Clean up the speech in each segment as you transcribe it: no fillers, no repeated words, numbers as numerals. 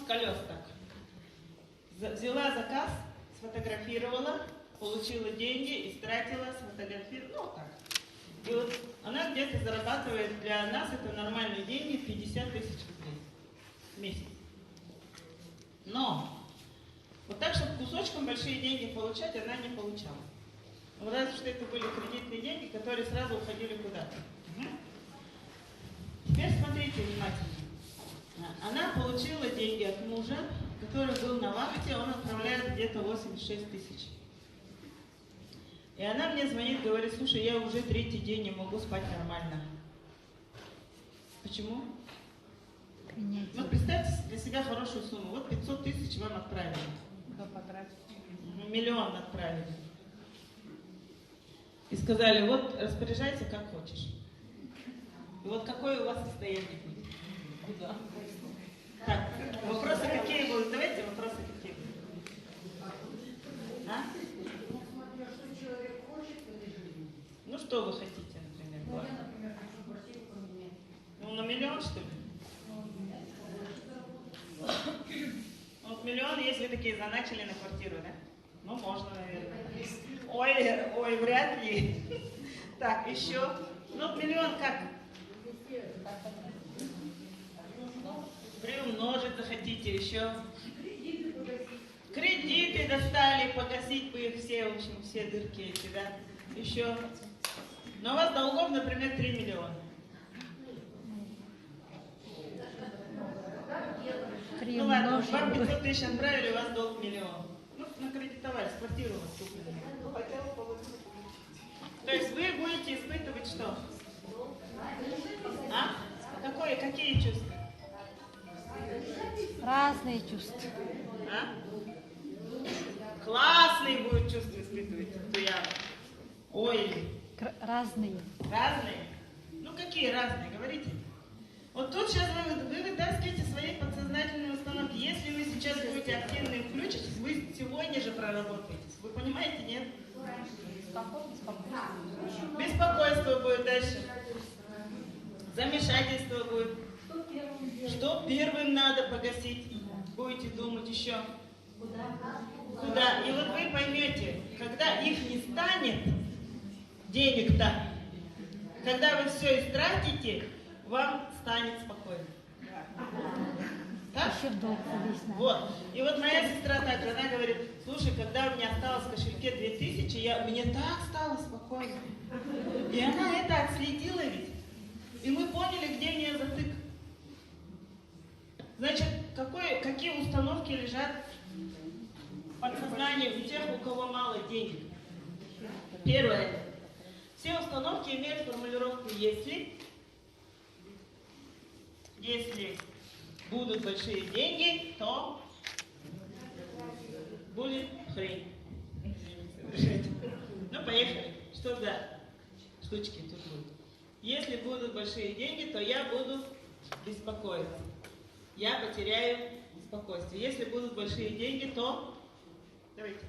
колес так. Взяла заказ, сфотографировала, получила деньги, истратила, сфотографировала, ну так. И вот она где-то зарабатывает, для нас это нормальные деньги, 50 тысяч рублей в месяц. Но вот так, чтобы кусочком большие деньги получать, она не получала. Ну, разве что это были кредитные деньги, которые сразу уходили куда-то. Угу. Теперь смотрите внимательно. Она получила деньги от мужа, который был на вахте, он отправляет где-то 86 тысяч. И она мне звонит, говорит: слушай, я уже третий день не могу спать нормально. Почему? Вот представьте для себя хорошую сумму. Вот 500 тысяч вам отправили. Миллион отправили. И сказали: вот распоряжайся как хочешь. И вот какое у вас состояние будет? Куда? Так, вопросы какие будут? Давайте вопросы какие будут. А? Ну что вы хотите, например? Ну на миллион, что ли? Вот миллион, если вы такие заначили на квартиру, да? Ну можно, наверное. Ой, вряд ли. Так, еще. Ну миллион как? Приумножить захотите еще. Кредиты достали, погасить бы их все, в общем, все дырки эти, да. Еще. Но у вас долгов, например, 3 миллиона. Ну ладно, вам 500 тысяч отправили, у вас долг миллион. Ну, накредитовались, квартиру у вас купили. То есть вы будете испытывать что? А? Какие чувства? Разные чувства. А? Классные будут чувства испытывать. Ой. Разные. Разные? Ну какие разные? Говорите. Вот тут сейчас вы вытаскиваете свои подсознательные установки. Если вы сейчас будете активно их включитесь, вы сегодня же проработаетесь. Вы понимаете, нет? Беспокойство будет дальше. Замешательство будет. Что первым надо погасить? Будете думать еще. Куда? И вот вы поймете, когда их не станет, денег-то, когда вы все истратите, вам станет спокойно. Так? Еще в долг зависит. Вот. И вот моя сестра так же, она говорит: слушай, когда у меня осталось в кошельке 2000, мне так стало спокойно. И она это отследила ведь. И мы поняли, где у нее затык. Значит, какие установки лежат в подсознании у тех, у кого мало денег? Первое. Все установки имеют формулировку «если». Если будут большие деньги, то будет хрень. Ну, поехали. Что за штучки тут будут? Если будут большие деньги, то я буду беспокоиться. Я потеряю спокойствие. Если будут большие деньги, то... Давайте.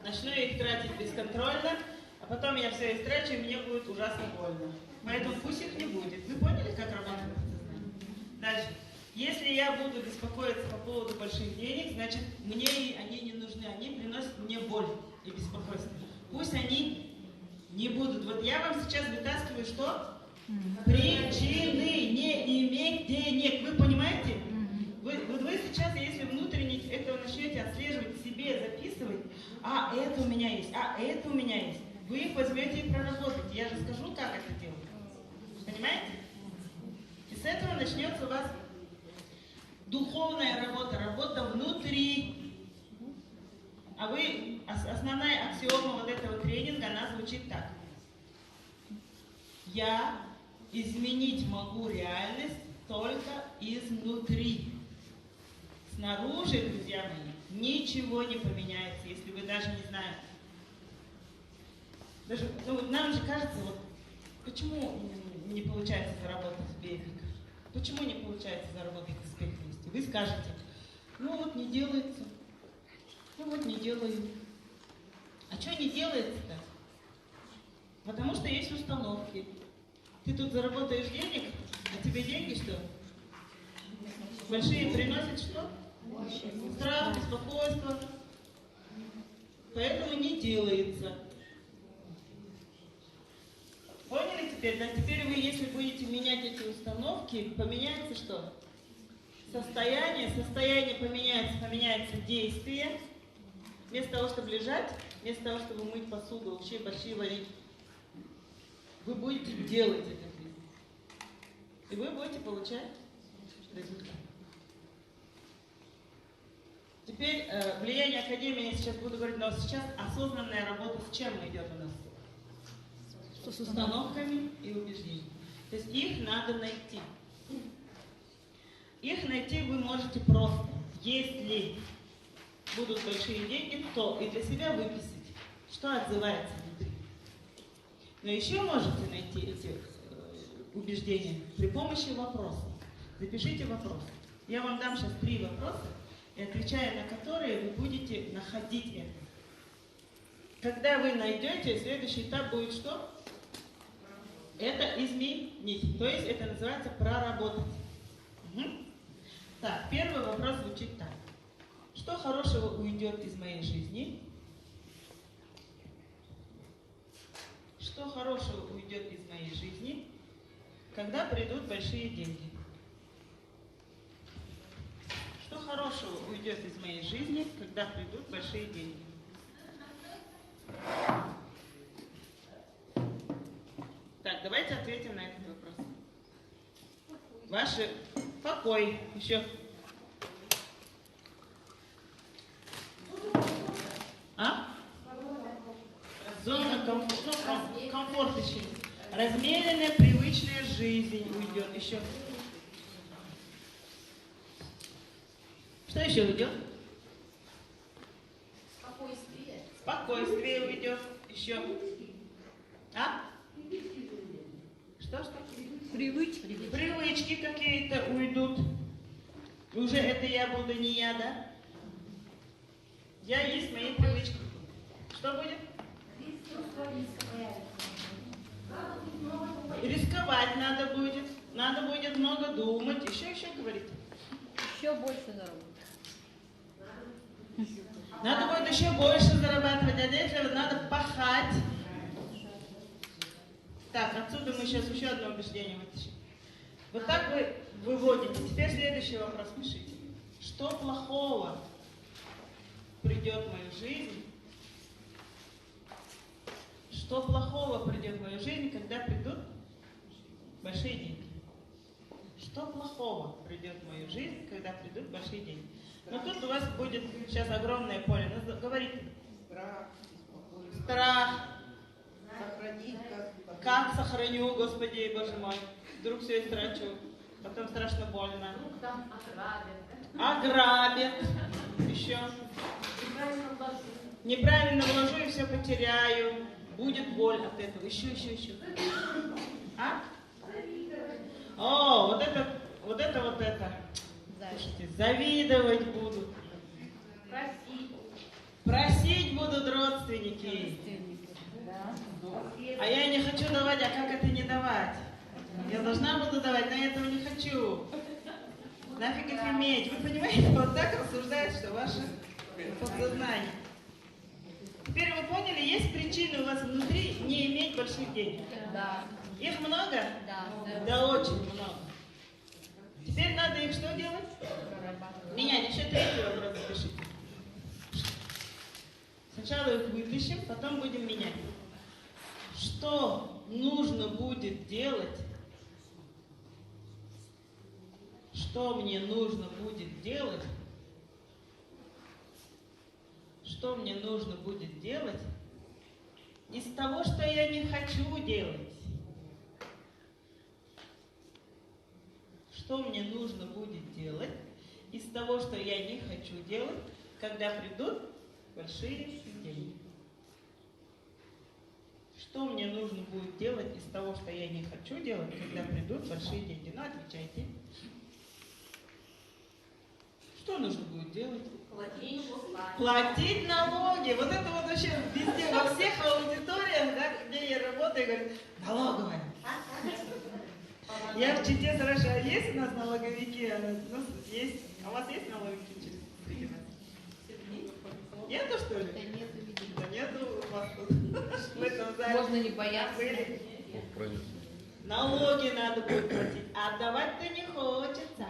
Начну их тратить бесконтрольно, а потом я все истрачу, и мне будет ужасно больно. Поэтому пусть их не будет. Вы поняли, как работает подсознание? Дальше. Если я буду беспокоиться по поводу больших денег, значит, мне они не нужны. Они приносят мне боль и беспокойство. Пусть они не будут. Вот я вам сейчас вытаскиваю что? Причины не иметь денег. Вы понимаете? Вы сейчас, если внутренне этого начнете отслеживать себе, записывать, а это у меня есть, а это у меня есть, вы их возьмете и проработаете. Я же скажу, как это делать. Понимаете? И с этого начнется у вас духовная работа, работа внутри. А основная аксиома вот этого тренинга, она звучит так. Я изменить могу реальность только изнутри. Снаружи, друзья мои, ничего не поменяется, если вы даже не знаете. Нам же кажется, почему не получается заработать в бедниках? Почему не получается заработать в успеховости? Вы скажете: не делается. Не делаю. А что не делается-то? Потому что есть установки. Ты тут заработаешь денег, а тебе деньги что? Большие приносят что? Страх, беспокойство. Поэтому не делается. Поняли теперь? Да, теперь вы, если будете менять эти установки, поменяется что? Состояние поменяется действие. Вместо того, чтобы лежать, вместо того, чтобы мыть посуду, вообще борщи варить, вы будете делать это. И вы будете получать результат. Теперь влияние Академии я сейчас буду говорить, но сейчас осознанная работа с чем идет у нас? С установками и убеждениями. То есть их надо найти. Их найти вы можете просто, если будут большие деньги, то и для себя выписать, что отзывается внутри. Но еще можете найти эти убеждения при помощи вопросов. Запишите вопросы. Я вам дам сейчас 3 вопроса, и отвечая на которые, вы будете находить это. Когда вы найдете, следующий этап будет что? Это изменить. То есть это называется проработать. Угу. Так, первый вопрос звучит так. Что хорошего уйдет из моей жизни? Что хорошего уйдет из моей жизни, когда придут большие деньги? Что хорошего уйдет из моей жизни, когда придут большие деньги? Так, давайте ответим на этот вопрос. Ваши покой. Еще. А? Зона комфорт еще. Размеренная, привычная жизнь уйдет. Еще. Что еще уйдет? Спокойствие. Спокойствие уйдет. Еще. А? Что? Привычки. Привычки какие-то уйдут. Уже это я буду не я, да? Я есть мои привычки. Что будет? Рисковать надо будет. Надо будет много думать. Еще говорить. Еще больше заработать. Надо будет еще больше зарабатывать. А для этого надо пахать. Так, отсюда мы сейчас еще одно убеждение вытащим. Вот так вы выводите. Теперь следующий вопрос пишите. Что плохого придет в мою жизнь? Что плохого придет в мою жизнь, когда придут большие деньги? Что плохого придет в мою жизнь, когда придут большие деньги? Но тут у вас будет сейчас огромное поле. Говорите. Страх. Сохранить Как сохраню, Господи, Боже мой. Вдруг все истрачу. Потом страшно больно. Вдруг там ограбят. Ограбят. Еще. Неправильно вложу. Неправильно вложу и все потеряю. Будет боль от этого. Еще. А? О, вот это. Слушайте, завидовать будут. Просить будут родственники. Да. А я не хочу давать, а как это не давать? Я должна буду давать, но я этого не хочу. Нафиг их иметь. Вы понимаете, вот так рассуждает, что ваше подсознание. Теперь вы поняли, есть причины у вас внутри не иметь больших денег. Да. Их много? Да. Да, очень много. Теперь надо их что делать? Менять. Еще 3-й вопрос запишите. Сначала их выпишем, потом будем менять. Что нужно будет делать? Что мне нужно будет делать? Что мне нужно будет делать из того, что я не хочу делать? Что мне нужно будет делать из того, что я не хочу делать, когда придут большие деньги? Что мне нужно будет делать из того, что я не хочу делать, когда придут большие деньги? Ну, отвечайте. Что нужно будет делать? Платить налоги. Вот это вот вообще везде, во всех аудиториях, да, где я работаю, говорят, налоговая. Я в Чите хорошо. Есть у нас налоговики? У нас есть. А у вас есть налоговики среди нас? Нету, что ли? Да нет, видимо. Да нету у вас тут. В этом зале. Можно не бояться. Были. Правильно. Налоги надо будет платить, а отдавать-то не хочется.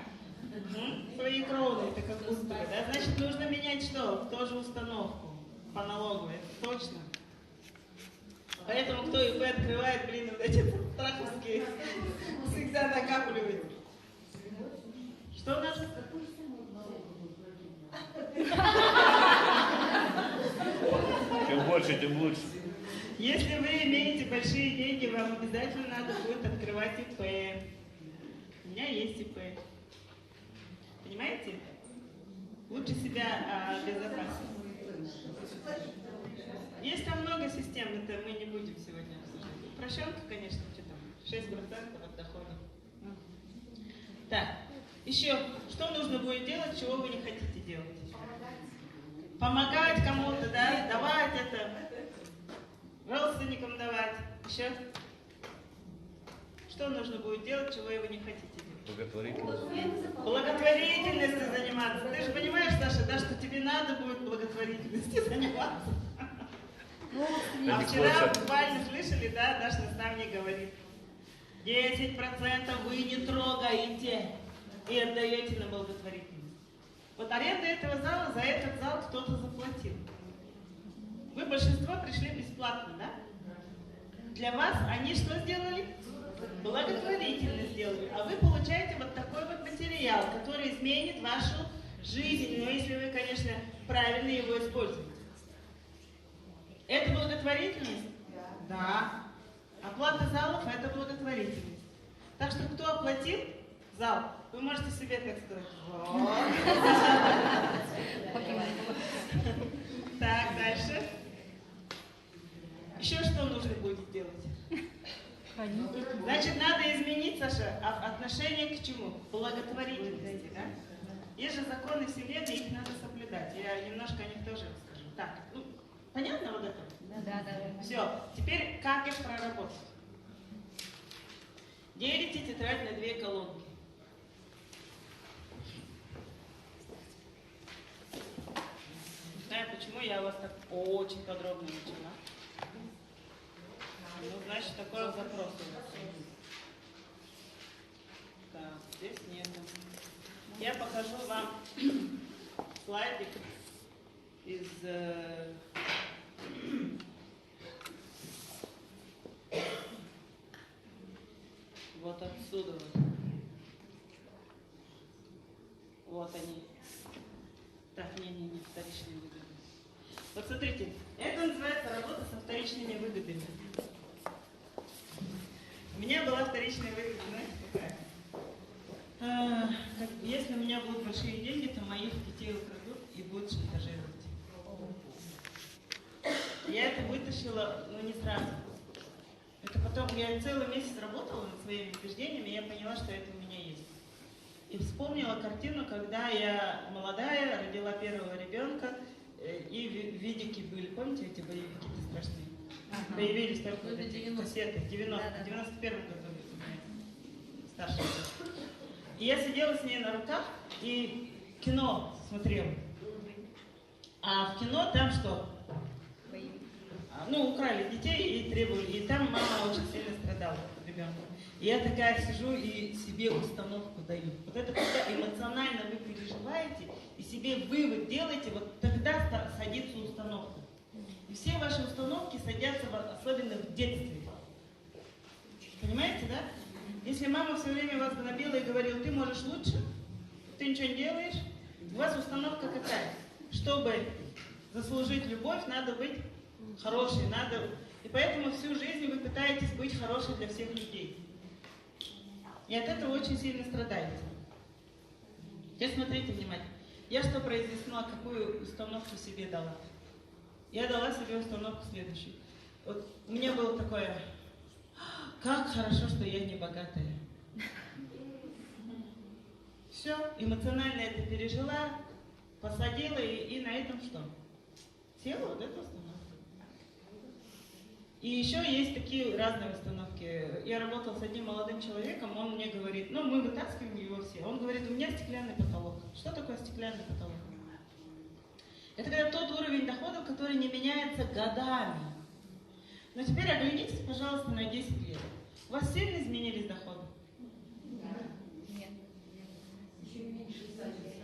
Свои кроны, это как будто бы, да? Значит, нужно менять что? Тоже установку по налоговой, это точно. Поэтому кто ИП открывает, блин, вот эти страховские всегда накапливает. Что надо? Чем больше, тем лучше. Если вы имеете большие деньги, вам обязательно надо будет открывать ИП. У меня есть ИП. Понимаете? Лучше себя обезопасить. Есть там много систем, это мы не будем сегодня обсуждать. Упрощенка, конечно, что там, 6% от дохода. Так, еще, что нужно будет делать, чего вы не хотите делать? Помогать кому-то, да, давать это, родственникам давать. Еще, что нужно будет делать, чего вы не хотите делать? Благотворительность. Благотворительностью заниматься. Ты же понимаешь, Саша, да, что тебе надо будет благотворительностью заниматься. А вчера буквально слышали, да, наш наставник говорит, 10% вы не трогаете и отдаете на благотворительность. Вот аренда этого зала, за этот зал кто-то заплатил. Вы большинство пришли бесплатно, да? Для вас они что сделали? Благотворительность сделали. А вы получаете вот такой вот материал, который изменит вашу жизнь, но если вы, конечно, правильно его используете. Это благотворительность? Да. Оплата залов – это благотворительность. Так что кто оплатил зал, вы можете себе так сказать. Вот. Так, дальше. Еще что нужно будет сделать? Значит, надо изменить, Саша, отношение к чему? К благотворительности, да? Есть же законы Вселенной, их надо соблюдать. Я немножко о них тоже расскажу. Так, ну, понятно вот это? Да. Все, теперь как их проработать? Делите тетрадь на 2 колонки. Не знаю, почему я вас так очень подробно начала. Ну, значит, такой вот запрос у вас. Так, здесь нету. Я покажу вам слайдик из... Вот отсюда вот. Вот они. Так, не, вторичные выгоды. Вот смотрите, это называется работа со вторичными выгодами. У меня была вторичная выгода, знаете, какая? Если у меня будут большие деньги, то моих детей украдут и будут шантажировать. Я это вытащила, но не сразу. Это потом, я целый месяц работала над своими убеждениями, и я поняла, что это у меня есть. И вспомнила картину, когда я молодая, родила первого ребенка, и видики были, помните эти боевики-то страшные? Ага. Появились только вот эти кассеты, в 91-м году, старший. И я сидела с ней на руках и кино смотрела. А в кино там что? Ну, украли детей и требовали. И там мама очень сильно страдала, ребенка. И я такая сижу и себе установку даю. Вот это когда эмоционально вы переживаете и себе вывод делаете, вот тогда садится установка. И все ваши установки садятся, особенно в детстве. Понимаете, да? Если мама все время вас гнобила и говорила, ты можешь лучше, ты ничего не делаешь, у вас установка какая? Чтобы заслужить любовь, надо быть хорошей, надо... И поэтому всю жизнь вы пытаетесь быть хорошей для всех людей. И от этого очень сильно страдаете. Теперь смотрите внимательно. Я что произнесла, какую установку себе дала? Я дала себе установку следующую. Вот у меня было такое, как хорошо, что я не богатая. Все, эмоционально это пережила, посадила и на этом что? Села вот эту установку. И еще есть такие разные установки. Я работала с одним молодым человеком, он мне говорит, ну мы вытаскиваем его все, он говорит, у меня стеклянный потолок. Что такое стеклянный потолок? Это когда тот уровень доходов, который не меняется годами. Но теперь оглянитесь, пожалуйста, на 10 лет. У вас сильно изменились доходы? Нет.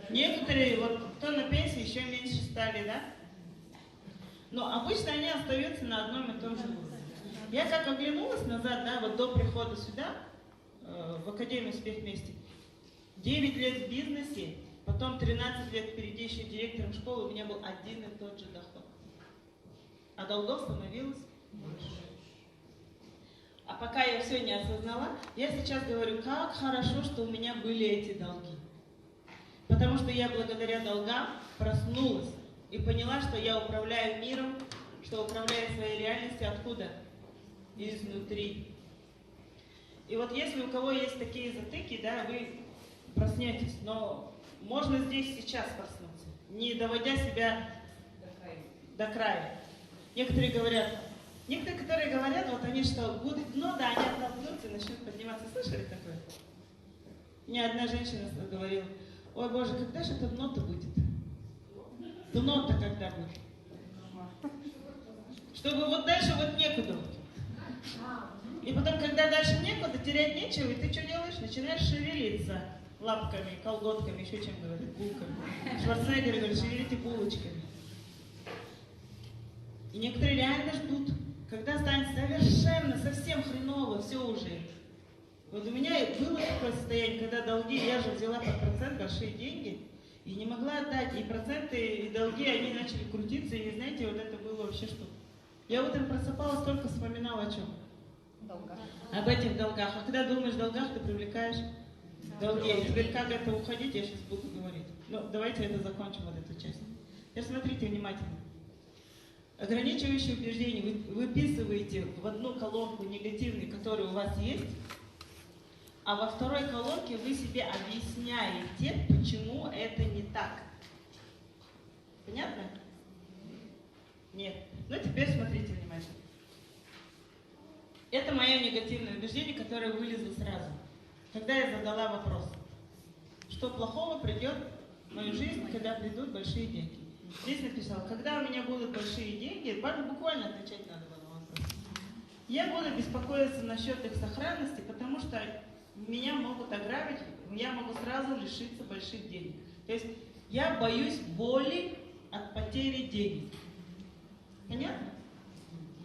Некоторые, вот кто на пенсии, еще меньше стали, да? Но обычно они остаются на одном и том же уровне. Я как оглянулась назад, да, вот до прихода сюда, в Академию «Успех вместе», 9 лет в бизнесе, потом 13 лет впереди еще директором школы, у меня был один и тот же доход. А долгов становилось больше. А пока я все не осознала, я сейчас говорю, как хорошо, что у меня были эти долги. Потому что я благодаря долгам проснулась и поняла, что я управляю миром, что управляю своей реальностью откуда? Изнутри. И вот если у кого есть такие затыки, да, вы проснетесь, но можно здесь сейчас проснуться, не доводя себя до края. Некоторые, которые говорят, вот они что, будет дно, да, они оттолкнутся и начнут подниматься. Слышали такое? Мне одна женщина говорила, ой, Боже, когда же это дно-то будет? Дно-то когда будет? Чтобы вот дальше вот некуда. И потом, когда дальше некуда, терять нечего, и ты что делаешь? Начинаешь шевелиться лапками, колготками, еще чем говорят, булками. Шварценеггер говорит, шевелите булочками. И некоторые реально ждут, когда станет совершенно, совсем хреново, все уже. Вот у меня было такое состояние, когда долги, я же взяла под процент большие деньги, и не могла отдать, и проценты, и долги, они начали крутиться, и знаете, вот это было вообще что-то. Я утром просыпалась, только вспоминала о чем? Долга. Об этих долгах. А когда думаешь о долгах, ты привлекаешь долги. И теперь как это уходить, я сейчас буду говорить. Ну, давайте это закончим, вот эту часть. Теперь смотрите внимательно. Ограничивающие убеждения вы выписываете в одну колонку негативные, которые у вас есть, а во второй колонке вы себе объясняете, почему это не так. Понятно? Нет. Ну, теперь смотрите внимательно. Это мое негативное убеждение, которое вылезло сразу. Когда я задала вопрос, что плохого придет в мою жизнь, когда придут большие деньги. Здесь написал, когда у меня будут большие деньги, буквально отвечать надо было на вопрос. Я буду беспокоиться насчет их сохранности, потому что меня могут ограбить, я могу сразу лишиться больших денег. То есть я боюсь боли от потери денег. Понятно?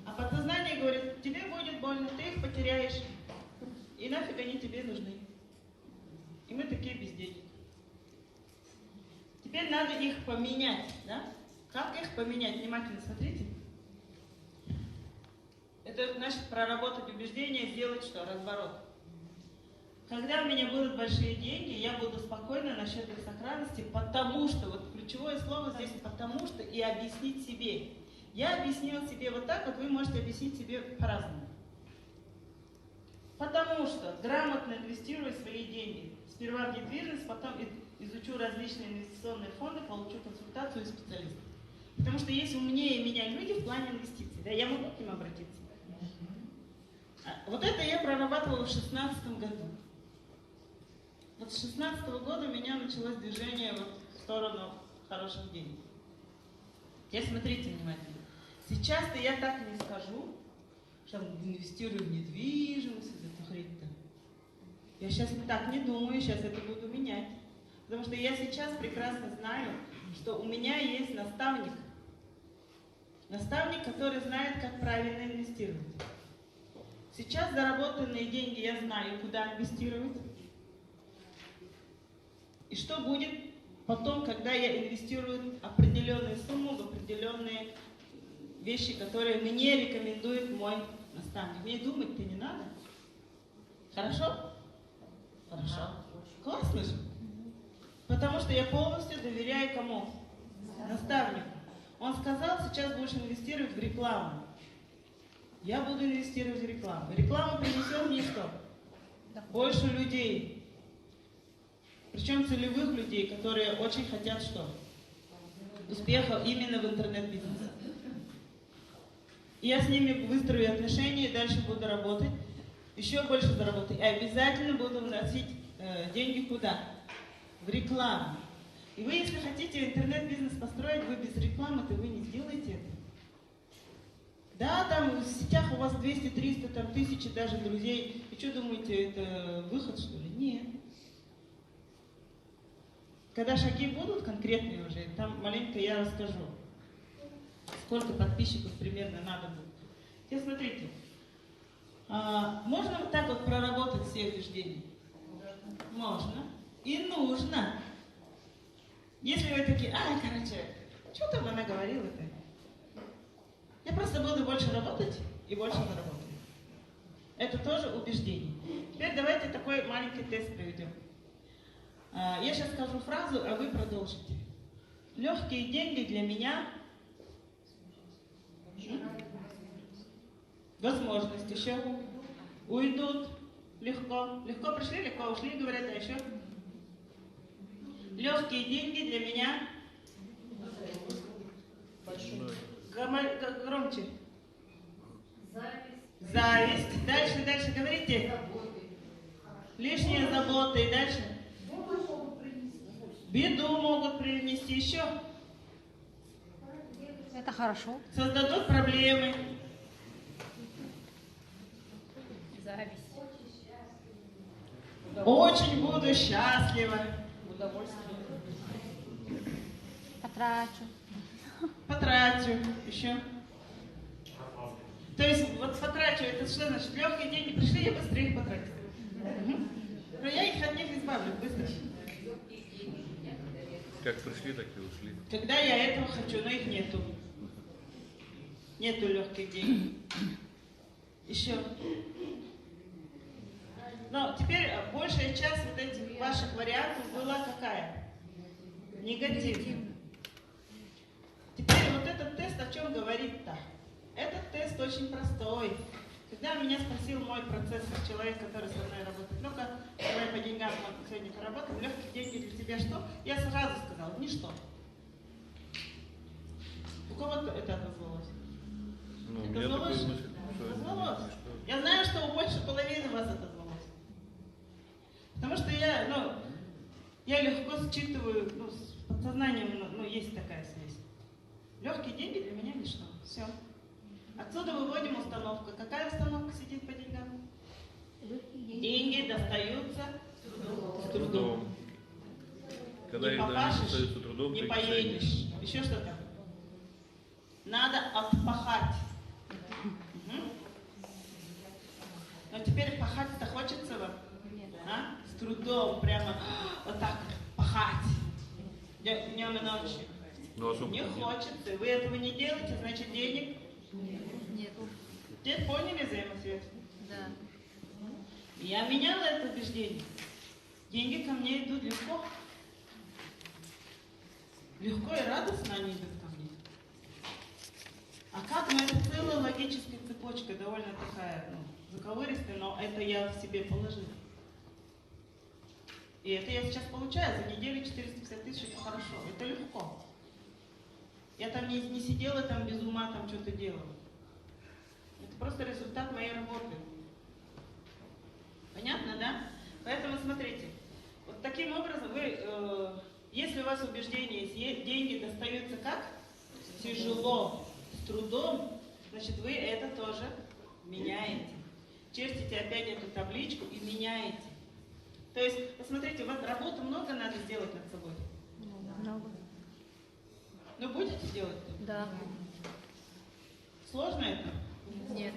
А подсознание говорит, тебе будет больно, ты их потеряешь, и нафиг они тебе нужны. И мы такие без денег. Теперь надо их поменять, да? Как их поменять? Внимательно смотрите. Это значит проработать убеждения, сделать что? Разворот. Когда у меня будут большие деньги, я буду спокойна насчет их сохранности, потому что, вот ключевое слово здесь, потому что, и объяснить себе. Я объяснила себе вот так, вот вы можете объяснить себе по-разному. Потому что грамотно инвестирую свои деньги. Сперва в недвижимость, потом изучу различные инвестиционные фонды, получу консультацию и специалиста. Потому что есть умнее меня люди в плане инвестиций. Да, я могу к ним обратиться. Вот это я прорабатывала в 2016 году. Вот с 2016 года у меня началось движение вот в сторону хороших денег. Теперь смотрите внимательно. Сейчас-то я так не скажу, что инвестирую в недвижимость, это хрень-то. Я сейчас так не думаю, сейчас это буду менять. Потому что я сейчас прекрасно знаю, что у меня есть наставник. Наставник, который знает, как правильно инвестировать. Сейчас заработанные деньги я знаю, куда инвестировать. И что будет потом, когда я инвестирую определенную сумму в определенные вещи, которые мне рекомендует мой наставник. Мне думать-то не надо. Хорошо? Хорошо. Классно же. Потому что я полностью доверяю кому? Наставнику. Он сказал, сейчас будешь инвестировать в рекламу. Я буду инвестировать в рекламу. Реклама принесет мне что? Больше людей. Причем целевых людей, которые очень хотят что? Успеха именно в интернет-бизнесе. Я с ними выстрою отношения, и дальше буду работать, еще больше заработать. И обязательно буду вносить деньги куда? В рекламу. И вы, если хотите интернет-бизнес построить, вы без рекламы-то вы не сделаете это. Да, там в сетях у вас 200, 300, там 1000 даже друзей. И что думаете, это выход, что ли? Нет. Когда шаги будут конкретные уже, там маленько я расскажу, сколько подписчиков примерно надо будет. Теперь смотрите, можно вот так вот проработать все убеждения? Можно. И нужно. Если вы такие, короче, что там она говорила-то? Я просто буду больше работать и больше заработаю. Это тоже убеждение. Теперь давайте такой маленький тест проведем. Я сейчас скажу фразу, а вы продолжите. Легкие деньги для меня. Возможность еще. Уйдут. Легко. Легко пришли, легко ушли, говорят, а еще. Легкие деньги для меня. Громче. Зависть. Дальше говорите. Лишние заботы. И дальше. Беду могут принести еще. Это хорошо. Создадут проблемы. Зависть. Очень буду счастлива. Потрачу. Еще. То есть, вот потрачу, это что значит? Легкие деньги пришли, я быстрее их потратила. Но я их от них избавлю быстро. Как пришли, так и ушли. Когда я этого хочу, но их нету. Нету легких денег. Еще. Но теперь большая часть вот этих ваших вариантов была какая? Негативная. Теперь вот этот тест о чем говорит-то? Этот тест очень простой. Когда меня спросил мой процессор, человек, который со мной работает, ну-ка, давай по деньгам мы сегодня поработаем, легкие деньги для тебя что? Я сразу сказала, ничто. У кого-то это отозвалось? Ну, у Это меня такой отозвалось? мысль, что это Отозвалось. ничто. Я знаю, что у больше половины вас отозвалось. Потому что я легко считываю, с подсознанием, есть такая связь. Легкие деньги для меня ничто. Все. Отсюда выводим установку. Какая установка сидит по деньгам? Деньги достаются с трудом. Когда Не их попашешь, достаются трудом, не ты их поедешь. ценишь. Еще что-то? Надо отпахать. Но теперь пахать-то хочется вам? А? С трудом, прямо вот так пахать. Днем и ночью. Ну, особо Не нет. хочется. Вы этого не делаете, значит денег. Нет. Теперь поняли взаимосвязь? Да. Я меняла это убеждение. Деньги ко мне идут легко. Легко и радостно они идут ко мне. А как? Это целая логическая цепочка, довольно такая, заковыристая, но это я в себе положила. И это я сейчас получаю. За неделю 450 тысяч, это хорошо. Это легко. Я там не сидела там без ума, там что-то делала. Это просто результат моей работы. Понятно, да? Поэтому смотрите. Вот таким образом если у вас убеждение есть, деньги достаются как? Тяжело, с трудом, значит вы это тоже меняете. Чертите опять эту табличку и меняете. То есть, посмотрите, вот работы много надо сделать над собой. Много. Ну будете делать? Да. Сложно это? Нет.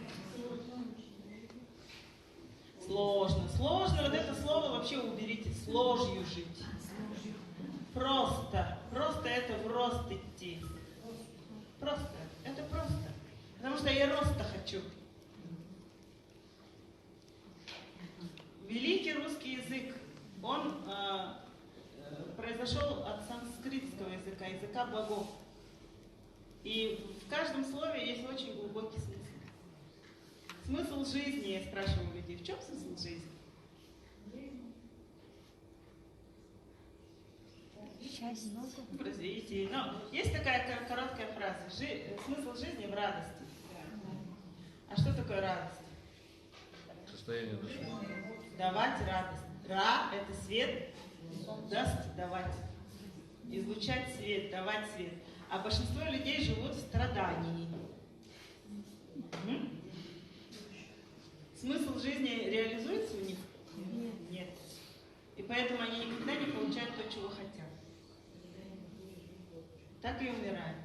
Сложно. Сложно, вот это слово вообще уберите. С ложью жить. Просто. Просто это в рост идти. Просто. Это просто. Потому что я роста хочу. Великий русский язык, он произошел от санскритского языка, языка богов. И в каждом слове есть очень глубокий смысл. Смысл жизни, я спрашиваю людей, в чем смысл жизни? Счастье. В развитии. Но есть такая короткая фраза. Смысл жизни в радости. такое радость? Состояние души. Давать радость. Ра – это свет, даст давать. Излучать свет, давать свет. А большинство людей живут в страдании. Смысл жизни реализуется у них? Нет. И поэтому они никогда не получают то, чего хотят. Так и умираем.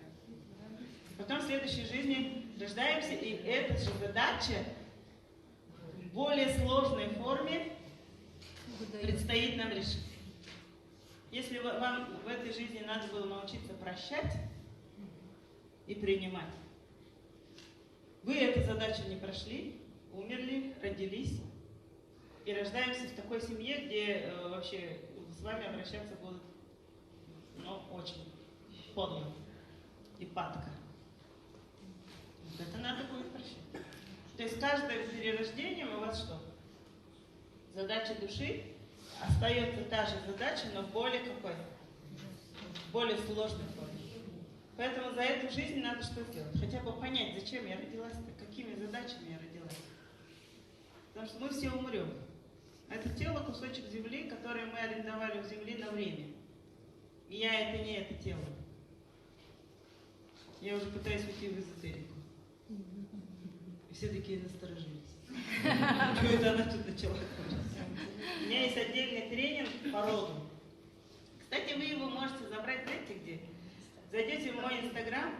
Потом в следующей жизни рождаемся, и эта же задача в более сложной форме предстоит нам решить. Если вам в этой жизни надо было научиться прощать и принимать, вы эту задачу не прошли, умерли, родились и рождаемся в такой семье, где вообще с вами обращаться будут, очень подло и падко. Вот это надо будет прощать. То есть каждое перерождение у вас что? Задача души остается та же задача, но в более какой? Более сложной форме. Поэтому за эту жизнь надо что сделать? Хотя бы понять, зачем я родилась, какими задачами я родилась. Потому что мы все умрем. Это тело кусочек земли, которое мы арендовали у земли на время. И я это не это тело. Я уже пытаюсь уйти в эзотерику. И все такие насторожились. Что это она тут начала? У меня есть отдельный тренинг по роду. Кстати, вы его можете забрать, знаете где? Зайдете в мой инстаграм,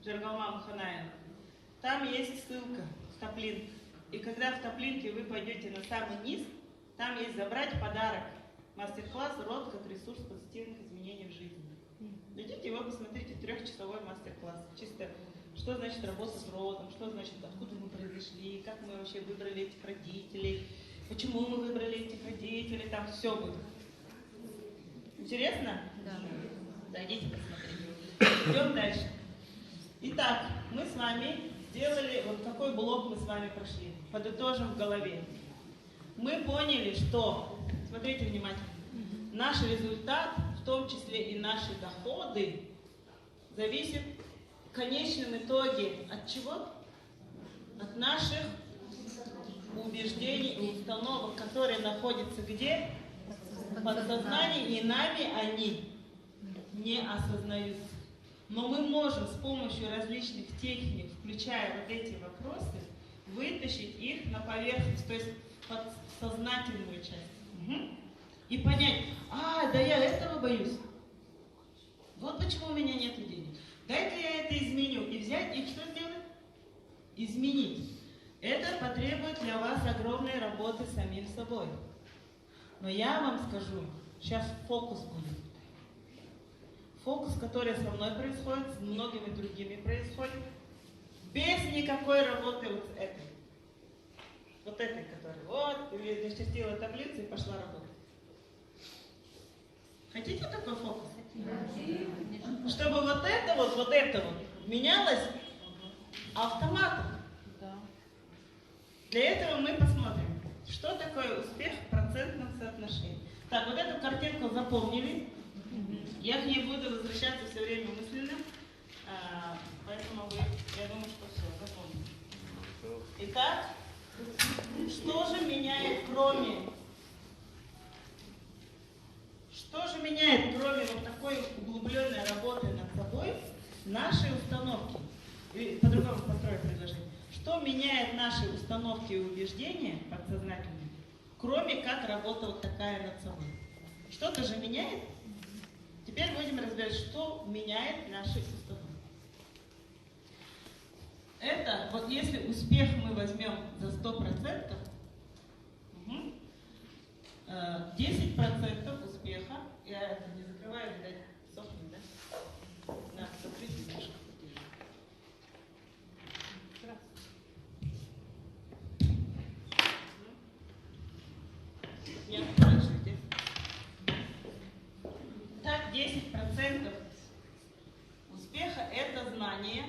Жаргалма Муханаева. Там есть ссылка в топлинк. И когда в топлинке вы пойдете на самый низ, там есть забрать подарок. Мастер-класс «Род как ресурс позитивных изменений в жизни». Идите его посмотрите, 3-часовой мастер-класс. Чисто, что значит работа с родом, что значит, откуда мы произошли, как мы вообще выбрали этих родителей, почему мы выбрали этих родителей, там все будет. Интересно? Да. Зайдите, посмотрите. Идем дальше. Итак, мы с вами сделали, вот какой блок мы с вами прошли. Подытожим в голове. Мы поняли, что, смотрите внимательно, наш результат, в том числе и наши доходы, зависит в конечном итоге от чего? От наших убеждений и установок, которые находятся где? В подсознании, и нами они не осознаются. Но мы можем с помощью различных техник, включая вот эти вопросы, вытащить их на поверхность, то есть подсознательную часть. И понять, да я этого боюсь. Вот почему у меня нет денег. Дай-ка я это изменю. И взять, и что сделать? Изменить. Это потребует для вас огромной работы с самим собой. Но я вам скажу, сейчас фокус будет. Фокус, который со мной происходит, с многими другими происходит, без никакой работы вот с этой. Вот этой, которая вот, начертила таблицу и пошла работать. Хотите такой фокус? Чтобы вот это менялось автоматом. Для этого мы посмотрим, что такое успех в процентном соотношении. Так, вот эту картинку запомнили. Я к ней буду возвращаться все время мысленно, поэтому я думаю, что все, запомнили. Итак, что же меняет, кроме вот такой углубленной работы над собой, наши установки? Или по-другому построю предложение. Что меняет наши установки и убеждения подсознательные, кроме как работа вот такая над собой? Что-то же меняет? Теперь будем разбирать, что меняет наши установки. Это, вот если успех мы возьмем за 100%, 10% успеха, я это не закрываю, видать, сохнет, да? Да, закрыть немножко. Нет, спрашивайте. Так, 10% успеха – это знание,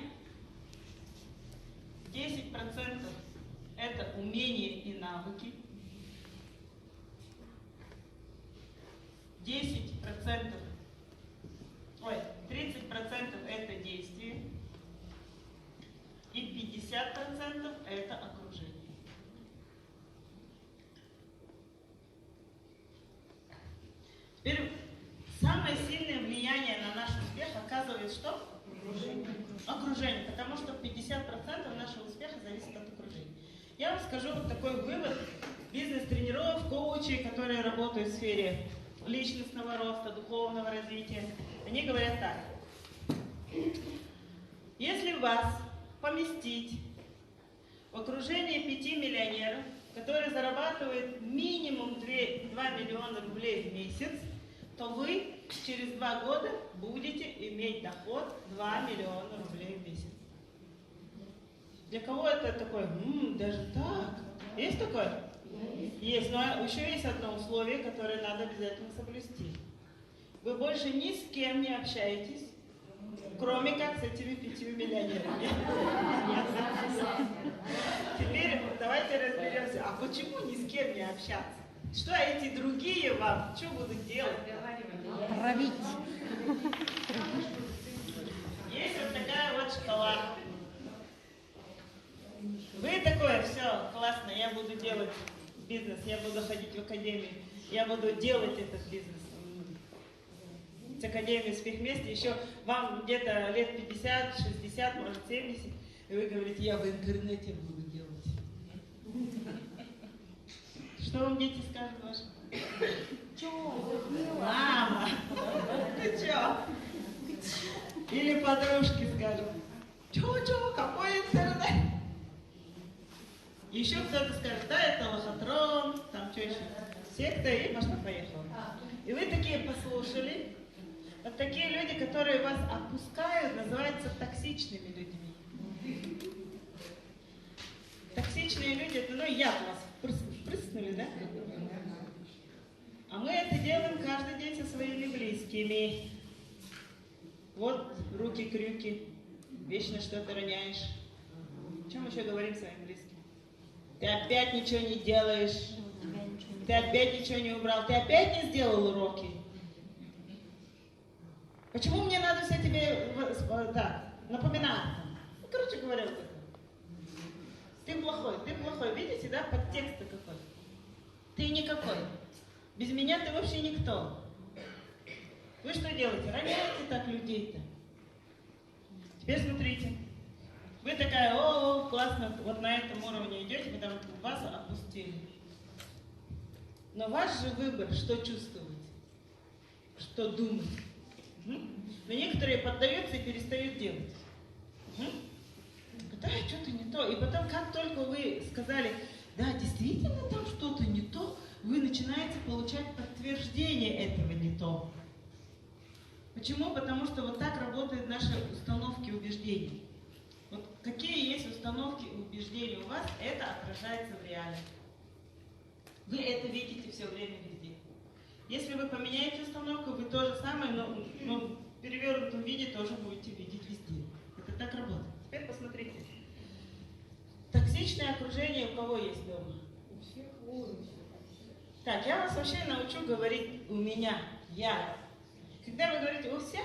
10% – это умения и навыки, 30% это действие, и 50% это окружение. что? Окружение, потому что 50% нашего успеха зависит от окружения. Я вам скажу вот такой вывод бизнес-тренеров, коучей, которые работают в сфере личностного роста, духовного развития. Они говорят так. Если вас поместить в окружении 5 миллионеров, которые зарабатывают минимум 2 миллиона рублей в месяц, то вы через 2 года будете иметь доход 2 миллиона рублей в месяц. Для кого это такое? Даже так? Есть такое? Есть, но еще есть одно условие, которое надо обязательно соблюсти. Вы больше ни с кем не общаетесь, кроме как с этими 5 миллионерами. Теперь давайте разберемся, а почему ни с кем не общаться? Что эти другие вам, что будут делать? Травить. Есть вот такая вот шкала. Вы такое, все, классно, я буду делать бизнес, я буду ходить в академию, я буду делать этот бизнес. С академией «Успех вместе» еще вам где-то лет 50, 60, может 70, и вы говорите, я в интернете буду делать. Что вам дети скажут ваши? Мама, ты чё? Или подружки скажут, чё, какой интернет? Еще кто-то скажет, да, это лохотрон, там что еще, секта, и пошло-поехало. И вы такие послушали. Вот такие люди, которые вас опускают, называются токсичными людьми. Токсичные люди, это, яд вас впрыснули, да? А мы это делаем каждый день со своими близкими. Вот руки-крюки, вечно что-то роняешь. О чем еще говорим своим близким? Ты опять ничего не делаешь, ты опять ничего не убрал, ты опять не сделал уроки. Почему мне надо все тебе напоминать? Короче говоря, вот это. Ты плохой, видите, да, подтекст-то какой? Ты никакой. Без меня ты вообще никто. Вы что делаете? Роняете так людей-то. Теперь смотрите. Вы такая, классно, вот на этом уровне идете, потому что вас опустили. Но ваш же выбор, что чувствовать, что думать. Но некоторые поддаются и перестают делать. Да, что-то не то. И потом, как только вы сказали, да, действительно там что-то не то, вы начинаете получать подтверждение этого не то. Почему? Потому что вот так работают наши установки убеждений. Вот какие есть установки и убеждения у вас, это отражается в реале. Вы это видите все время везде. Если вы поменяете установку, вы то же самое, но в перевернутом виде тоже будете видеть везде. Это так работает. Теперь посмотрите. Токсичное окружение у кого есть дома? У всех. Так, я вас вообще научу говорить у меня, я. Когда вы говорите у всех,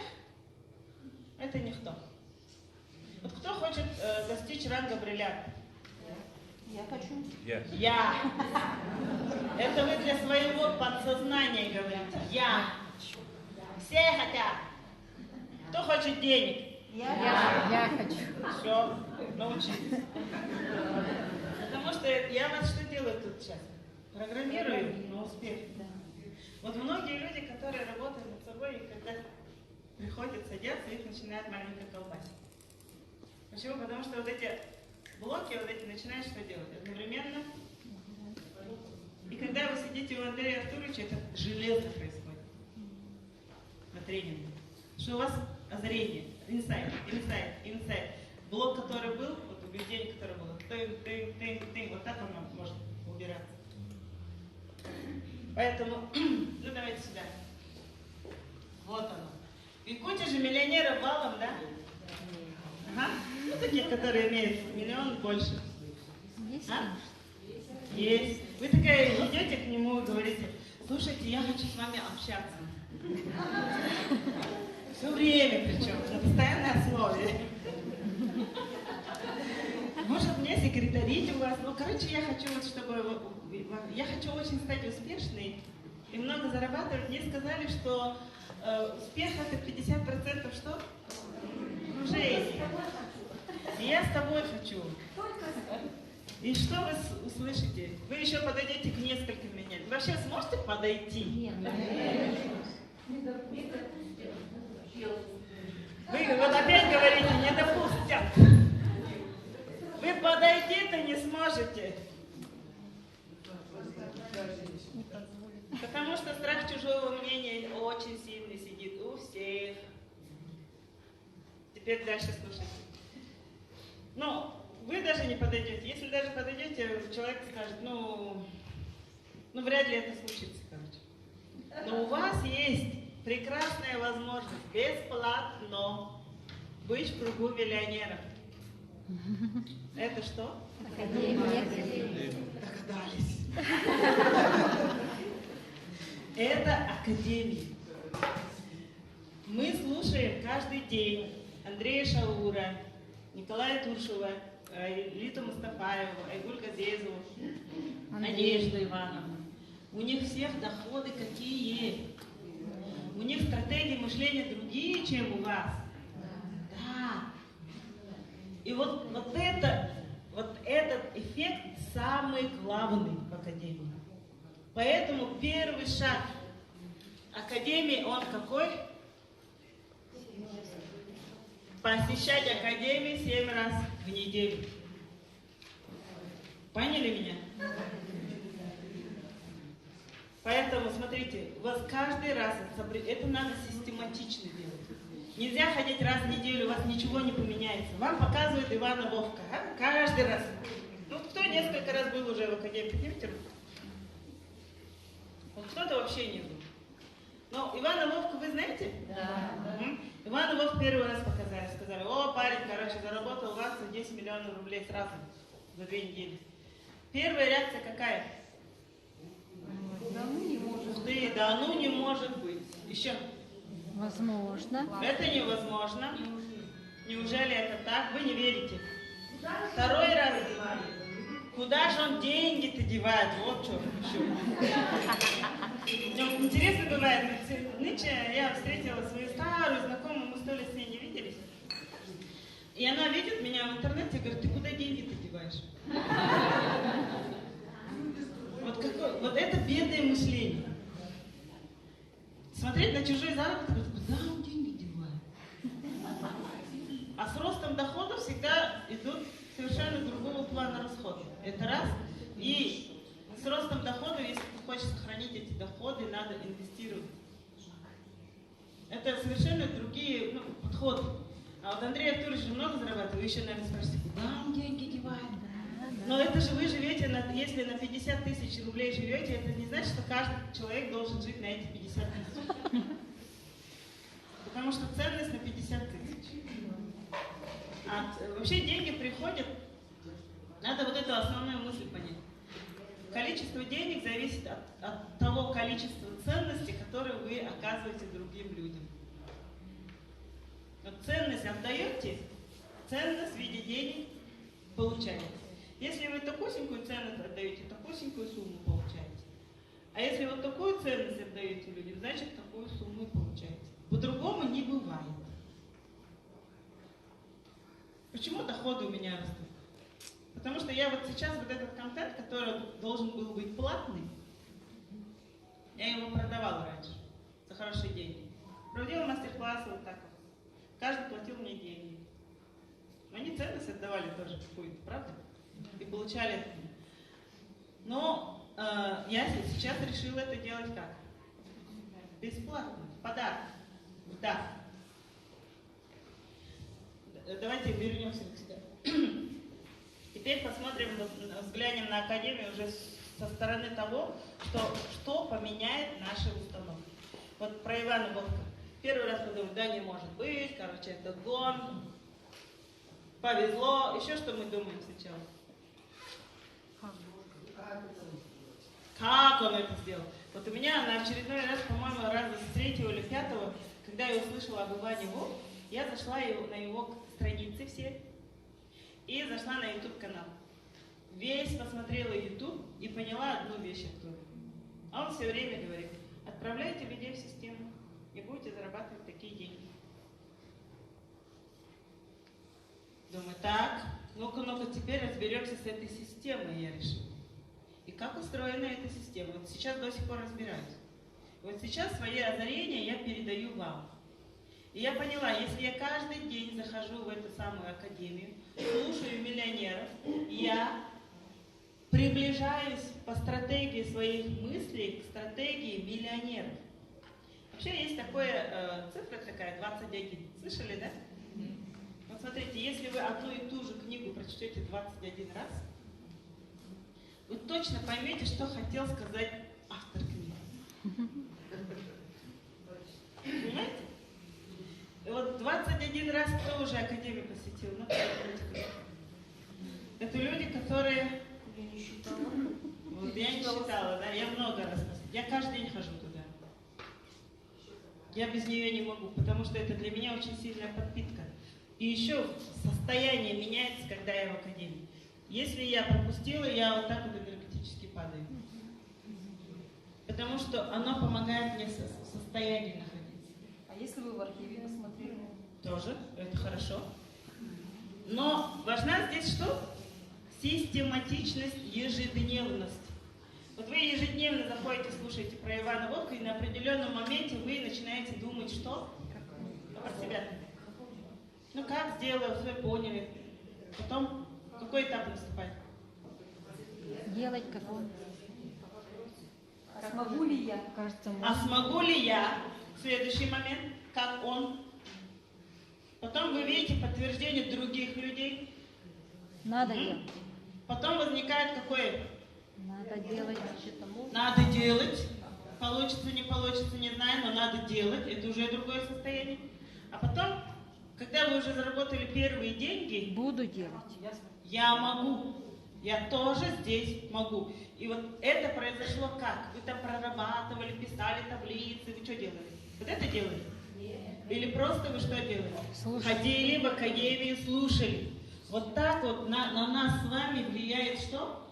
это никто. Вот кто хочет достичь ранга бриллианта? Я хочу. Я. Это вы для своего подсознания говорите. Я. Все хотят. Кто хочет денег? Я хочу. Все, научитесь. Потому что я вас что делаю тут сейчас? Программирую на успех. Вот многие люди, которые работают над собой, и когда приходят, садятся, их начинают маленько колбасить. Почему? Потому что вот эти блоки, вот эти начинаешь что делать? Одновременно. И когда вы сидите у Андрея Артуровича, это железно происходит. На тренинге. Что у вас озарение, инсайт. Блок, который был, вот убеждение, которое было, тынь, вот так оно может убираться. Поэтому, давайте сюда. Вот оно. И куча же миллионеров валом, да? Ага. Таких, которые имеют миллион больше. Есть? Есть. Вы такая идете к нему и говорите, слушайте, я хочу с вами общаться. Все время причем, на постоянной основе. Может, мне секретарить у вас. Я хочу, чтобы я хочу очень стать успешной и много зарабатывать. Мне сказали, что успех это 50% что? окружение. И я с тобой хочу. И что вы услышите? Вы еще подойдете к нескольким менять. Вы вообще сможете подойти? Нет. Вы вот опять говорите, не допустят. Вы подойти-то не сможете. Потому что страх чужого мнения очень сильно сидит у всех. Теперь дальше слушайте. Ну, вы даже не подойдете. Если даже подойдете, человек скажет, ну вряд ли это случится, короче. Но у вас есть прекрасная возможность бесплатно быть в кругу миллионеров. Это что? Академия. Догадались. Это академия. Мы слушаем каждый день Андрея Шаура, Николая Туршева, Литу Мустафаеву, Айгуль Газезову, Надежду Ивановну. У них всех доходы какие? У них стратегии мышления другие, чем у вас. Да. И вот этот эффект самый главный в академии. Поэтому первый шаг академии, он какой? Посещать академию 7 раз в неделю. Поняли меня? Поэтому, смотрите, у вас каждый раз, это надо систематично делать. Нельзя ходить раз в неделю, у вас ничего не поменяется. Вам показывает Ивана Вовка, а? Каждый раз. Ну, кто несколько раз был уже в академии, поднимите руку. Вот кто-то вообще не был. Но Ивана Вовка вы знаете? Да. Ивана Вовка первый раз показали, сказали, о, парень, короче, заработал в акции 10 миллионов рублей сразу за 2 недели. Первая реакция какая? Да ну не может. Ух ты, да ну не может быть. Еще. Возможно. Это невозможно. Неужели это так? Вы не верите. Второй раз. Куда же он деньги-то девает? Вот что еще. Интересно бывает. Нынче я встретила свою старую знакомую, мы 100 лет с ней не виделись. И она видит меня в интернете и говорит, ты куда деньги-то деваешь? Вот это бедное мышление. Смотреть на чужой заработок, куда он деньги девает? А с ростом дохода всегда идут совершенно другого плана расходы. Это раз. И с ростом дохода, если ты хочешь сохранить эти доходы, надо инвестировать. Это совершенно другие подходы. А вот Андрей Артурович же много зарабатывает, вы еще, наверное, спросите, куда он деньги девает? Но это же вы живете, если на 50 тысяч рублей живете, это не значит, что каждый человек должен жить на эти 50 тысяч. Потому что ценность на 50 тысяч. Вообще деньги приходят, надо вот эту основную мысль понять. Количество денег зависит от того количества ценностей, которые вы оказываете другим людям. Вот ценность отдаете, ценность в виде денег получаете. Если вы такусенькую ценность отдаете, такусенькую сумму получаете. А если вот такую ценность отдаете людям, значит такую сумму и получаете. По-другому не бывает. Почему доходы у меня растут? Потому что я вот сейчас вот этот контент, который должен был быть платный, я его продавала раньше за хорошие деньги. Проводила мастер-классы вот так вот. Каждый платил мне деньги. Они ценность отдавали тоже какую-то, правда? И получали это. Но я сейчас решила это делать как? Бесплатно, в подарок. Да. Давайте вернемся к себе. Теперь посмотрим, взглянем на Академию уже со стороны того, что поменяет наши установки. Вот про Ивана Вовка. Первый раз подумали, да не может быть, короче, это гон. Повезло. Еще что мы думаем сначала? Как он это сделал? Вот у меня на очередной раз, по-моему, раза с 3-го или 5-го, когда я услышала об Иване Вовке, я зашла на его страницы все и зашла на YouTube канал. Весь посмотрела YouTube и поняла одну вещь оттуда. А он все время говорит, отправляйте людей в систему и будете зарабатывать такие деньги. Думаю, так, ну-ка, теперь разберемся с этой системой, я решила. И как устроена эта система. Вот сейчас до сих пор разбираюсь. Вот сейчас свои озарения я передаю вам. И я поняла, если я каждый день захожу в эту самую академию, слушаю миллионеров, я приближаюсь по стратегии своих мыслей к стратегии миллионеров. Вообще есть такая цифра такая, 21. Слышали, да? Вот смотрите, если вы одну и ту же книгу прочтете 21 раз, вы точно поймете, что хотел сказать автор книги. Понимаете? И вот 21 раз кто уже академию посетил? Ну, это люди, которые... Я не считала. Вот я не считала, да, я много раз посетила. Я каждый день хожу туда. Я без нее не могу, потому что это для меня очень сильная подпитка. И еще состояние меняется, когда я в академии. Если я пропустила, я вот так вот энергетически падаю. Потому что оно помогает мне в состоянии находиться. А если вы в архиве посмотрели? Тоже, это хорошо. Но важна здесь что? Систематичность, ежедневность. Вот вы ежедневно заходите, слушаете про Ивана Вовка, и на определенном моменте вы начинаете думать, что? Про себя. Ну как сделаю, все поняли. Потом, какой этап наступает? Делать как он. А смогу ли я? Кажется, А смогу ли я? Следующий момент, как он? Потом вы видите подтверждение других людей. надо делать. Потом возникает какое? Надо делать. Надо делать. Получится, не получится, не знаю, но надо делать. Это уже другое состояние. А потом, когда вы уже заработали первые деньги, Буду делать. я могу. Я тоже здесь могу. И вот это произошло как? Вы там прорабатывали, писали таблицы, вы что делали? Вот это делали? Или просто вы что делали? Слушали. Ходили в академию, слушали. Вот так вот на нас с вами влияет что?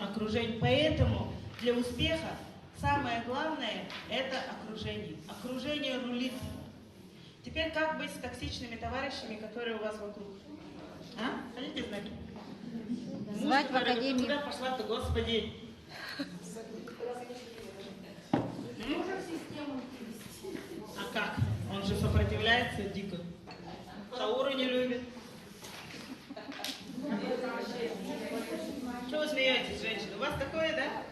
Окружение. Поэтому для успеха самое главное это окружение. Окружение рулит. Теперь как быть с токсичными товарищами, которые у вас вокруг? А? Хотите знать? Звать в академию. Куда пошла-то, Господи? А как? Он же сопротивляется дико. Тауру не любит. Что вы смеетесь, женщина? У вас такое, да?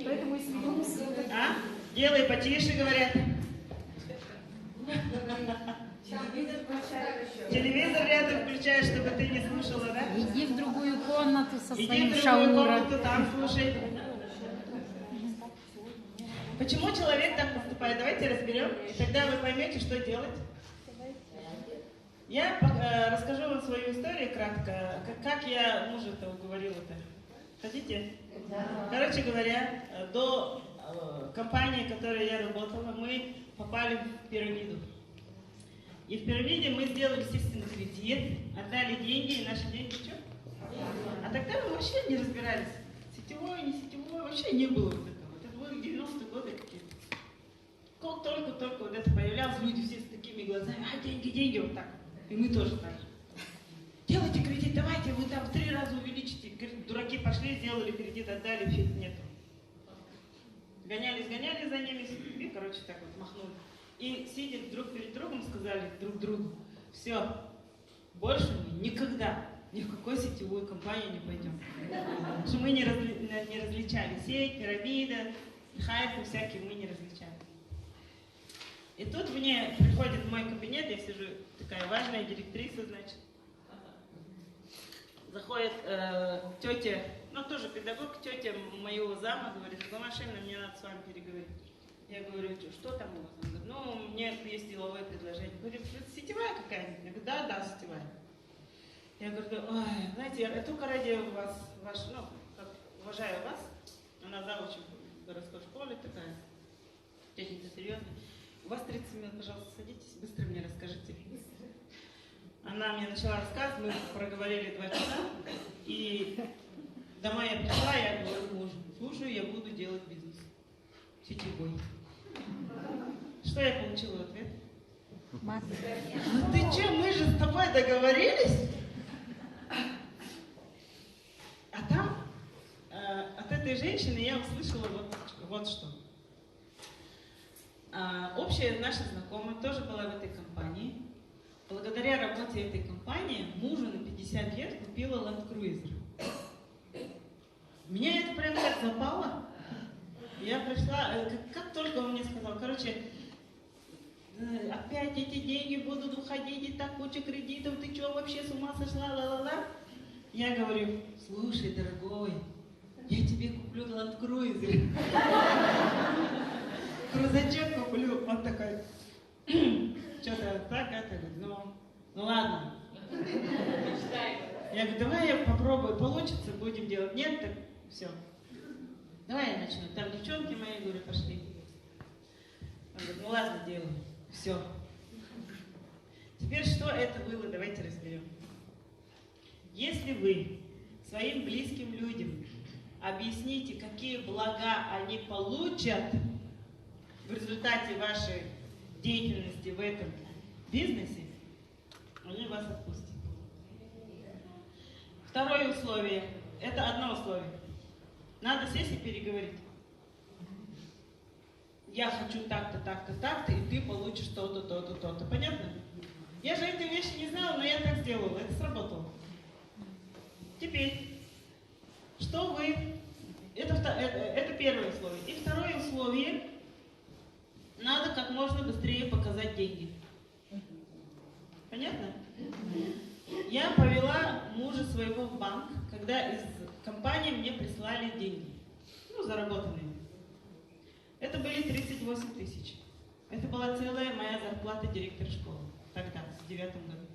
Поэтому и смеемся. А? Делай потише, говорят. Телевизор рядом включаешь, чтобы ты не слушала, да? Иди в другую комнату со Иди своим в другую шауром. комнату, там слушай. Почему человек так поступает? Давайте разберем, и тогда вы поймете, что делать. Я расскажу вам свою историю кратко, как я мужа-то уговорила-то. Хотите? Да. Короче говоря, до компании, в которой я работала, мы попали в пирамиду. И в пирамиде мы сделали, естественно, кредит, отдали деньги, и наши деньги что? А тогда мы вообще не разбирались. Сетевой, не сетевой, вообще не было вот этого. Это было 90-е годы какие-то. Только вот это появлялось, люди все с такими глазами, деньги, вот так. И мы тоже так же. Делайте кредит, давайте, вы там в 3 раза увеличите. Дураки пошли, сделали кредит, отдали, все это нету. Гонялись за ними, и, короче, так вот махнули. И сидя друг перед другом, сказали друг другу, все, больше мы никогда ни в какой сетевую компанию не пойдем. Потому что мы не различали сеть, пирамида, хайпы всякие мы не различали. И тут мне приходит в мой кабинет, я сижу, такая важная директриса, значит. Заходит тетя, тоже педагог, тетя моего зама, говорит, Машина, мне надо с вами переговорить. Я говорю, что там у вас? Он говорит, у меня есть деловое предложение. Я говорю, это сетевая какая-нибудь? Я говорю, да, сетевая. Я говорю, знаете, я только ради вас, уважаю вас, она завуч в городской школе такая, тетенька серьезная. У вас 30 минут, пожалуйста, садитесь, быстро мне расскажите. Она мне начала рассказывать, мы проговорили 2 часа, и домой я пришла, я говорю мужу, слушай, я буду делать бизнес сетевой. Что я получила в ответ? Масло. Ну ты че, мы же с тобой договорились? А там от этой женщины я услышала вот что. Общая наша знакомая тоже была в этой компании. Благодаря работе этой компании мужу на 50 лет купила Land Cruiser. Меня это прям так запало. Я пришла, как только он мне сказал, короче, опять эти деньги будут уходить, и так куча кредитов, ты что, вообще с ума сошла, ла-ла-ла? Я говорю, слушай, дорогой, я тебе куплю Land Cruiser. Крузачок куплю. Он такой, что-то так, это, ну ладно. Я говорю, давай я попробую, получится, будем делать. Нет, так все. Давай я начну. Там девчонки мои, говорю, пошли. Он говорит, ну ладно, делаю. Все. Теперь что это было, давайте разберем. Если вы своим близким людям объясните, какие блага они получат в результате вашей деятельности в этом бизнесе, они вас отпустят. Второе условие. Это одно условие. Надо сесть и переговорить. Я хочу так-то, так-то, так-то, и ты получишь то-то, то-то, то-то. Понятно? Я же этой вещи не знала, но я так сделала. Это сработало. Теперь, что вы... Это первое условие. И второе условие. Надо как можно быстрее показать деньги. Понятно? Я повела мужа своего в банк, когда из компании мне прислали деньги. Ну, заработанные. Это были 38 тысяч. Это была целая моя зарплата директора школы. Тогда, в 2009 году.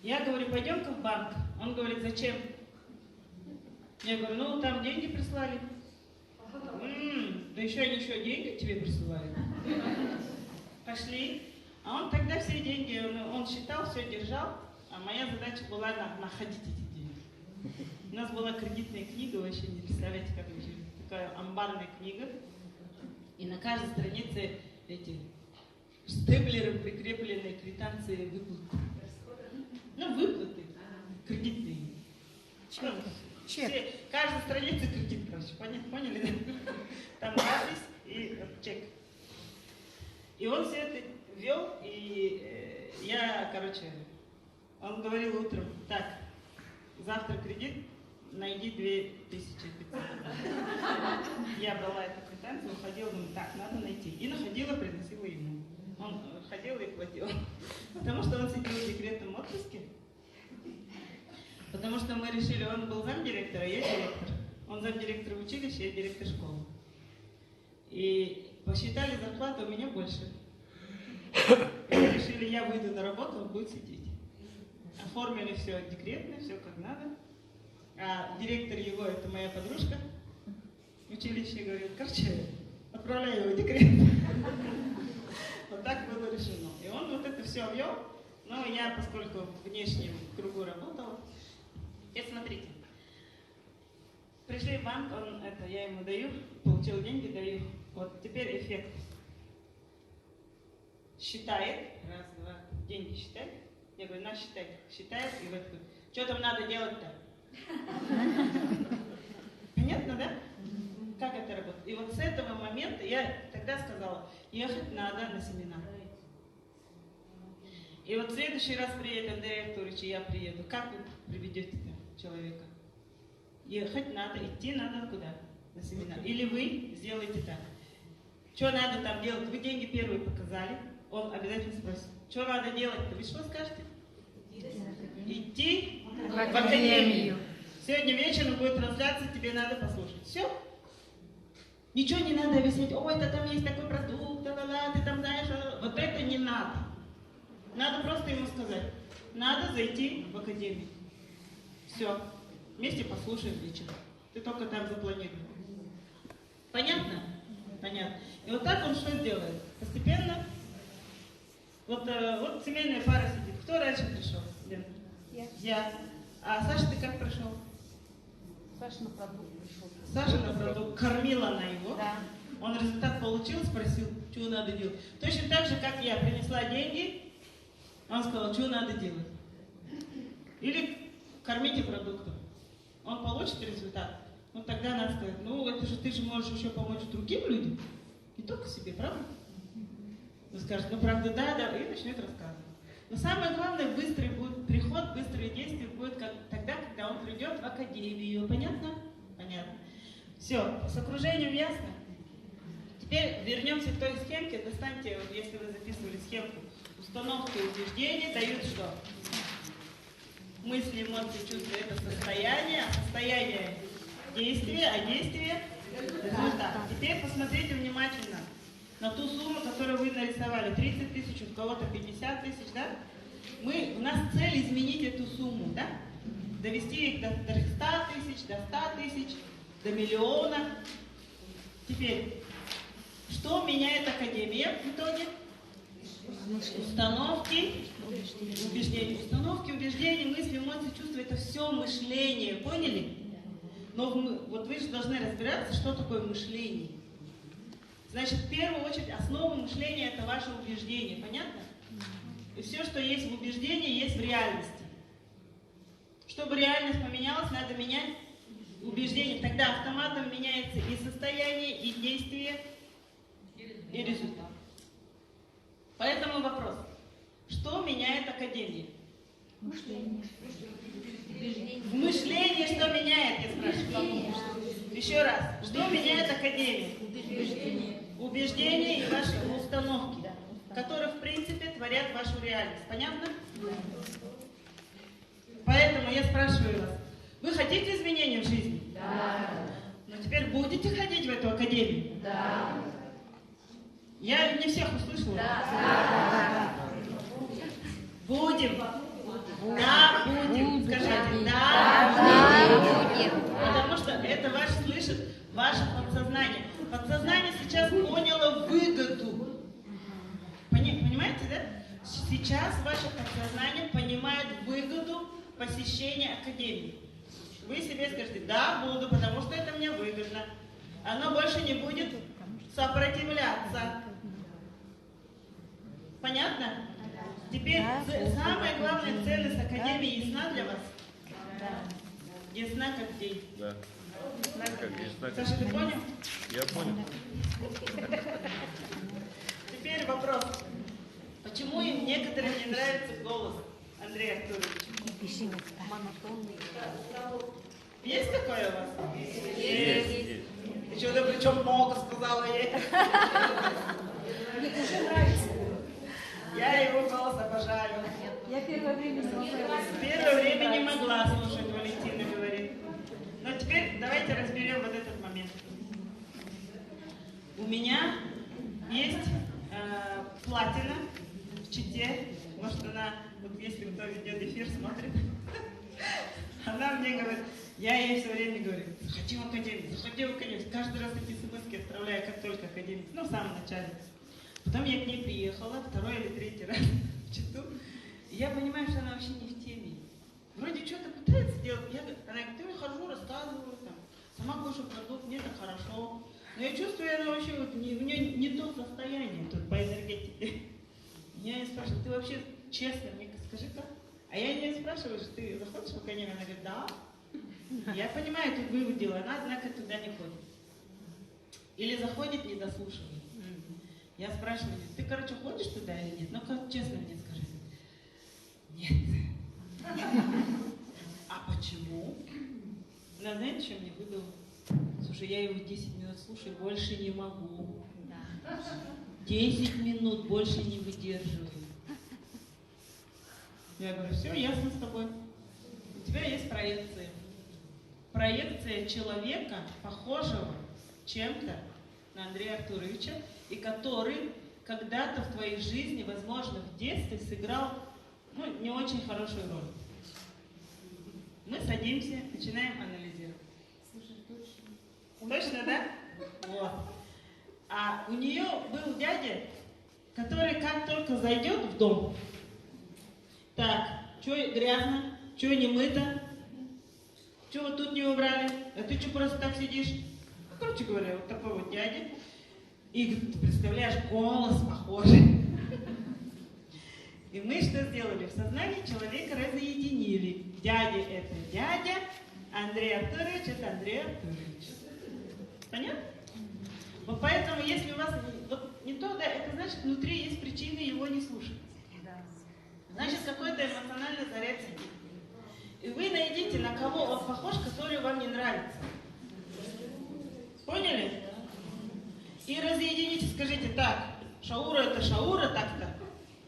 Я говорю, пойдем-ка в банк. Он говорит, зачем? Я говорю, ну, там деньги прислали. Да еще они деньги тебе присылают. Пошли. А он тогда все деньги, он считал, все держал, а моя задача была находить эти деньги. У нас была кредитная книга, вообще не представляете, как такая амбарная книга. И на каждой странице эти степлером прикрепленные квитанции выплаты. Ну, выплаты кредитные. Чек. Каждая страница кредит, короче, поняли, да? Там адрес и чек. И он все это вел, и я, короче, он говорил утром, так, завтра кредит, найди 2500. Я брала эту квитанцию, уходила, думаю, так, надо найти. И находила, приносила ему. Он ходил и платил. Потому что он сидел в декретном отпуске. Потому что мы решили, он был замдиректора, я директор. Он замдиректора училища, я директор школы. И посчитали зарплату у меня больше. И мы решили, я выйду на работу, он будет сидеть. Оформили все декретно, все как надо. А директор его, это моя подружка в училище, говорит, короче, отправляй его в декрет. Вот так было решено. И он вот это все вел. Но я, поскольку в внешнем кругу работала, и смотрите, пришли в банк, я ему даю, получил деньги, даю. Вот теперь эффект. Считает, раз, два, деньги считает. Я говорю, на, считай. Считает, и вот, что там надо делать-то? Понятно, да? Как это работает? И вот с этого момента я тогда сказала, ехать надо на семинар. И вот в следующий раз приедет Андрей Артурович, и я приеду. Как вы приведете человека? Ехать надо, идти надо куда? На семинар. Или вы сделаете так. Что надо там делать? Вы деньги первые показали. Он обязательно спросит, что надо делать-то? Вы что скажете? Идти в академию. Сегодня вечером будет трансляция, тебе надо послушать. Все? Ничего не надо объяснять. Ой, это там есть такой продукт, ла-ла-ла, ты там знаешь. Вот это не надо. Надо просто ему сказать. Надо зайти в академию. Все. Вместе послушаем вечером. Ты только там запланируй. Понятно? Понятно. И вот так он что делает? Постепенно. Вот семейная пара сидит. Кто раньше пришел? Лен? Я. А Саша, ты как пришел? Саша на продукт пришел. Саша на продукт. Кормила она его. Да. Он результат получил, спросил, что надо делать. Точно так же, как я принесла деньги, он сказал, что надо делать. Или кормите продуктом. Он получит результат. Ну тогда надо сказать, ну это же ты же можешь еще помочь другим людям, не только себе, правда? Он скажет, ну правда, да, и начнет рассказывать. Но самое главное, быстрый будет приход, быстрые действия будет тогда, когда он придет в академию. Понятно? Понятно. Все, с окружением ясно? Теперь вернемся к той схемке. Достаньте, вот если вы записывали схемку, установки убеждений дают что? Мысли, эмоции, чувства – это состояние, а состояние – действие, а действие – результат. Теперь посмотрите внимательно на ту сумму, которую вы нарисовали. 30 тысяч, у кого-то 50 тысяч, да? У нас цель изменить эту сумму, да? Довести их до 100 тысяч, до 100 тысяч, до миллиона. Теперь, что меняет Академия в итоге? Установки, убеждения. Установки, убеждения, мысли, эмоции, чувства – это все мышление, поняли? Но вот вы же должны разбираться, что такое мышление. Значит, в первую очередь, основа мышления – это ваше убеждение, понятно? И все, что есть в убеждении, есть в реальности. Чтобы реальность поменялась, надо менять убеждение. Тогда автоматом меняется и состояние, и действие, и результат. Поэтому вопрос. Что меняет Академия? Мышление. В мышлении что меняет, я спрашиваю? Еще раз. Что меняет Академия? Убеждения и ваши установки, которые, в принципе, творят вашу реальность. Понятно? Поэтому я спрашиваю вас. Вы хотите изменений в жизни? Да. Но теперь будете ходить в эту Академию? Да. Я не всех услышала. Да. Будем. Да, будем. Скажите, да, будем. Потому что это ваше подсознание. Подсознание сейчас поняло выгоду. Понимаете, да? Сейчас ваше подсознание понимает выгоду посещения Академии. Вы себе скажете, да, буду, потому что это мне выгодно. Оно больше не будет сопротивляться. Понятно? Теперь самая главная ценность Академии ясна для вас? Да. Ясна как день. Да. Саша, ты понял? Я понял. Теперь вопрос. Почему им некоторым не нравится голос Андрея Артуровича? Есть такое у вас? Есть. И что, да причем много сказала ей? Мне уже нравится. Я его голос обожаю. Я первое время не могла. В первое время не могла слушать, Валентина говорит. Но теперь давайте разберем вот этот момент. У меня есть платина в Чите. Может, она, вот если кто ведет эфир, смотрит, она мне говорит, я ей все время говорю, заходи в Академию. Каждый раз эти смс-ки отправляю, как только Академию, ну, в самом начале. Потом я к ней приехала, второй или третий раз в Читу, и я понимаю, что она вообще не в теме. Вроде что-то пытается делать, она говорит, ты хожу, рассказываю, там, сама кушаю продукт, мне так хорошо. Но я чувствую, она вообще, вот, у нее не то состояние тут по энергетике. Я ее спрашиваю, ты вообще честно мне скажи как? А я ее спрашиваю, что ты заходишь в Академию? Она говорит, да. Я понимаю, тут вывод делаю, она, однако, туда не ходит. Или заходит, не дослушивает. Я спрашиваю, ты, короче, ходишь туда или нет? Ну-ка, честно мне скажи. Нет. А почему? Она, знаете, что мне выдала? Слушай, я его 10 минут слушаю, больше не могу. 10 минут больше не выдерживаю. Я говорю, все, ясно с тобой. У тебя есть проекция. Проекция человека, похожего чем-то на Андрея Артуровича, и который когда-то в твоей жизни, возможно, в детстве сыграл не очень хорошую роль. Мы садимся, начинаем анализировать. Точно, да? Вот. А у нее был дядя, который как только зайдет в дом, так, что грязно, что не мыто, что вот тут не убрали, а ты что просто так сидишь? Короче говоря, вот такой вот дядя. И ты представляешь, голос похожий. И мы что сделали? В сознании человека разъединили. Дядя — это дядя, Андрей Артурович — это Андрей Артурович. Понятно? Вот поэтому, если у вас вот не то, да, это значит, внутри есть причины его не слушать. Значит, какой-то эмоциональный заряд сидит. И вы найдите, на кого он похож, который вам не нравится. Поняли? И разъедините, скажите, так, Шаура — это Шаура так-то.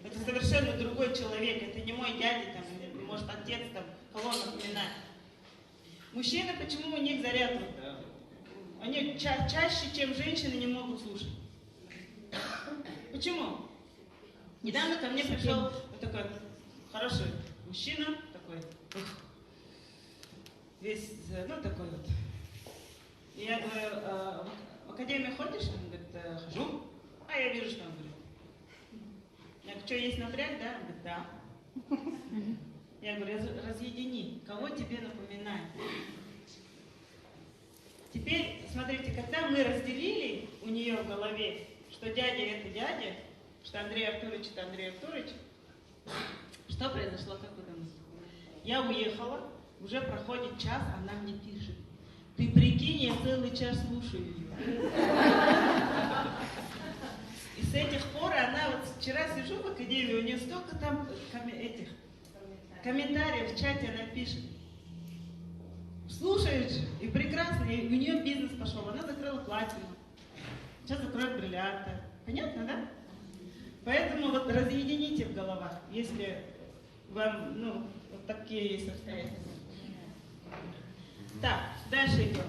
Это совершенно другой человек, это не мой дядя, там, или, может, отец, там, кого он напоминает. Мужчины, почему у них заряд? Они чаще, чем женщины, не могут слушать. Почему? Недавно ко мне пришел вот такой хороший мужчина, такой, весь, ну, такой вот. И я говорю, в академию ходишь? Он говорит, хожу. А я вижу, что он говорит. Я говорю, что, есть напряг, да? Он говорит, да. Я говорю, разъедини, кого тебе напоминает. Теперь, смотрите, когда мы разделили у нее в голове, что дядя — это дядя, что Андрей Артурович — это Андрей Артурович, что произошло, как вы думаете? Я уехала, уже проходит час, она мне пишет. Ты прикинь, я целый час слушаю ее. И с этих пор она, вот вчера сижу в академии, у нее столько там этих комментариев в чате она пишет. Слушаешь, и прекрасно, и у нее бизнес пошел, она закрыла платину, сейчас закроет бриллианты. Понятно, да? Поэтому вот разъедините в головах, если вам, ну, вот такие есть обстоятельства. Так, дальше идем.